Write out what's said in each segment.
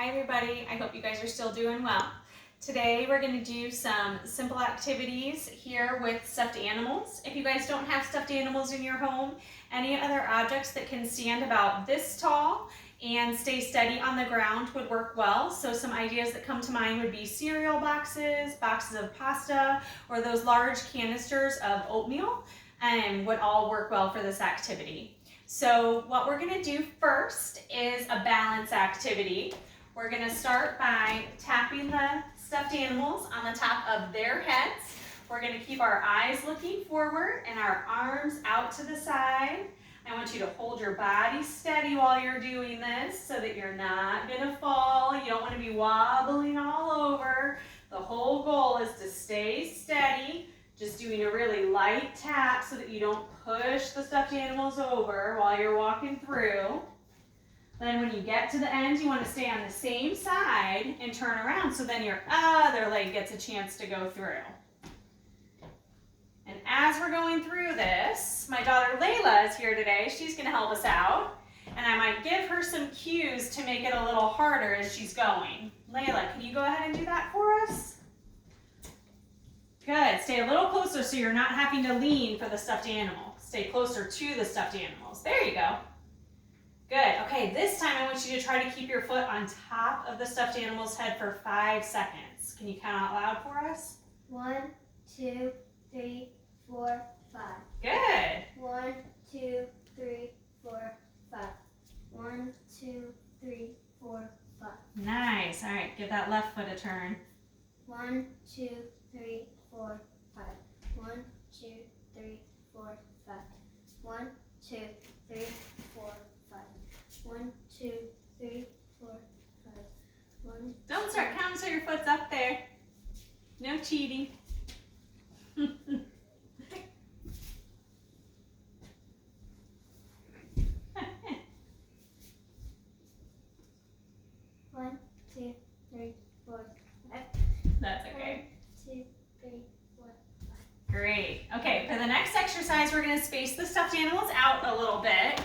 Hi everybody, I hope you guys are still doing well. Today we're going to do some simple activities here with stuffed animals. If you guys don't have stuffed animals in your home, any other objects that can stand about this tall and stay steady on the ground would work well. So some ideas that come to mind would be cereal boxes, boxes of pasta, or those large canisters of oatmeal, and would all work well for this activity. So what we're going to do first is a balance activity. We're going to start by tapping the stuffed animals on the top of their heads. We're going to keep our eyes looking forward and our arms out to the side. I want you to hold your body steady while you're doing this so that you're not going to fall. You don't want to be wobbling all over. The whole goal is to stay steady, just doing a really light tap so that you don't push the stuffed animals over while you're walking through. Then when you get to the end, you want to stay on the same side and turn around so then your other leg gets a chance to go through. And as we're going through this, my daughter Layla is here today. She's going to help us out. And I might give her some cues to make it a little harder as she's going. Layla, can you go ahead and do that for us? Good. Stay a little closer so you're not having to lean for the stuffed animal. Stay closer to the stuffed animals. There you go. Good. Okay, this time I want you to try to keep your foot on top of the stuffed animal's head for 5 seconds. Can you count out loud for us? 1, 2, 3, 4, 5. Good. 1, 2, 3, 4, 5. 1, 2, 3, 4, 5. Nice. All right, give that left foot a turn. 1, 2, 3, 4, 5. 1, 2, 3, 4, 5. 1, 2, 3, 4, 5. 1, 2, 3, 4, 5. 1. Don't start counting until your foot's up there. No cheating. 1, 2, 3, 4, 5. That's okay. 1, 2, 3, 4, 5. Great. Okay, for the next exercise, we're going to space the stuffed animals out a little bit.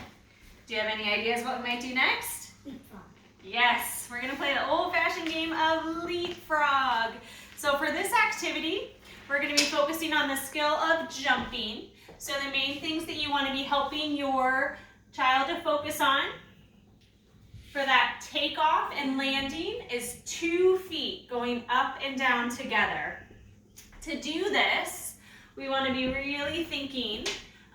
Do you have any ideas what we might do next? Leapfrog. Yes, we're going to play the old-fashioned game of leapfrog. So for this activity, we're going to be focusing on the skill of jumping. So the main things that you want to be helping your child to focus on for that takeoff and landing is 2 feet going up and down together. To do this, we want to be really thinking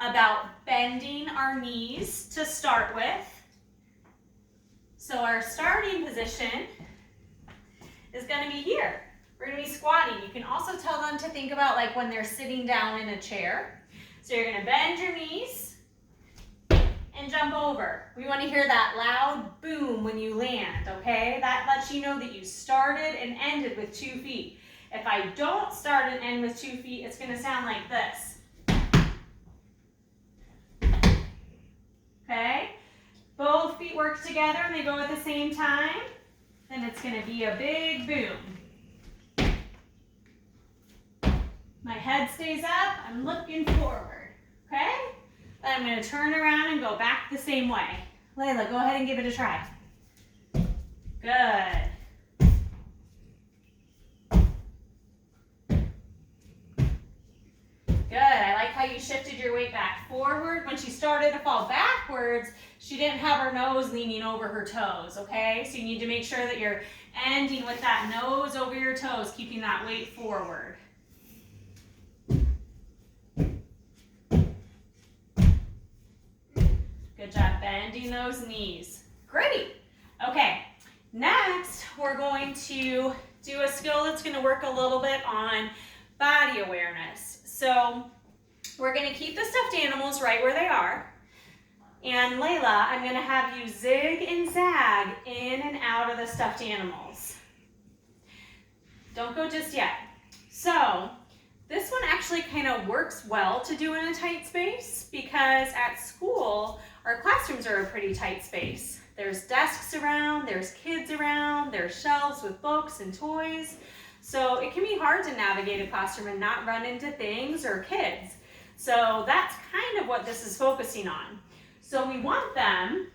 about bending our knees to start with. So our starting position is going to be here. We're going to be squatting. You can also tell them to think about like when they're sitting down in a chair. So you're going to bend your knees and jump over. We want to hear that loud boom when you land, okay? That lets you know that you started and ended with 2 feet. If I don't start and end with 2 feet, it's going to sound like this. Okay? Both feet work together and they go at the same time, then it's going to be a big boom. My head stays up, I'm looking forward. Okay? Then I'm going to turn around and go back the same way. Layla, go ahead and give it a try. Good. Good. I like how you shifted your weight back forward. When she started to fall backwards, she didn't have her nose leaning over her toes, okay? So you need to make sure that you're ending with that nose over your toes, keeping that weight forward. Good job bending those knees. Great. Okay, next we're going to do a skill that's going to work a little bit on body awareness. So we're going to keep the stuffed animals right where they are. And Layla, I'm going to have you zig and zag in and out of the stuffed animals. Don't go just yet. So this one actually kind of works well to do in a tight space because at school, our classrooms are a pretty tight space. There's desks around, there's kids around, there's shelves with books and toys. So it can be hard to navigate a classroom and not run into things or kids. So that's kind of what this is focusing on. So we want them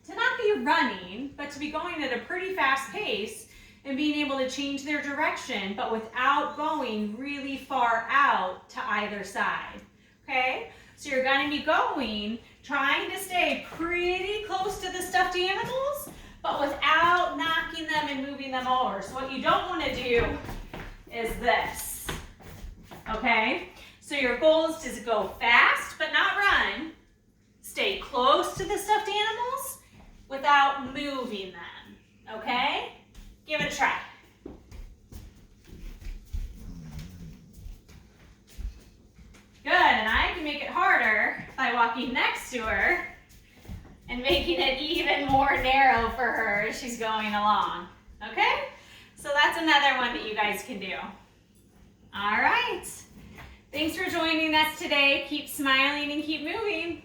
to not be running, but to be going at a pretty fast pace and being able to change their direction, but without going really far out to either side, okay? So you're gonna be going, trying to stay pretty close to the stuffed animals, but without knocking them and moving them over. So what you don't wanna do is this, okay? So your goal is to go fast, but not run. Stay close to the stuffed animals without moving them, okay? Give it a try. Good, and I can make it harder by walking next to her and making it even more narrow for her as she's going along, okay? So that's another one that you guys can do. All right. Thanks for joining us today. Keep smiling and keep moving.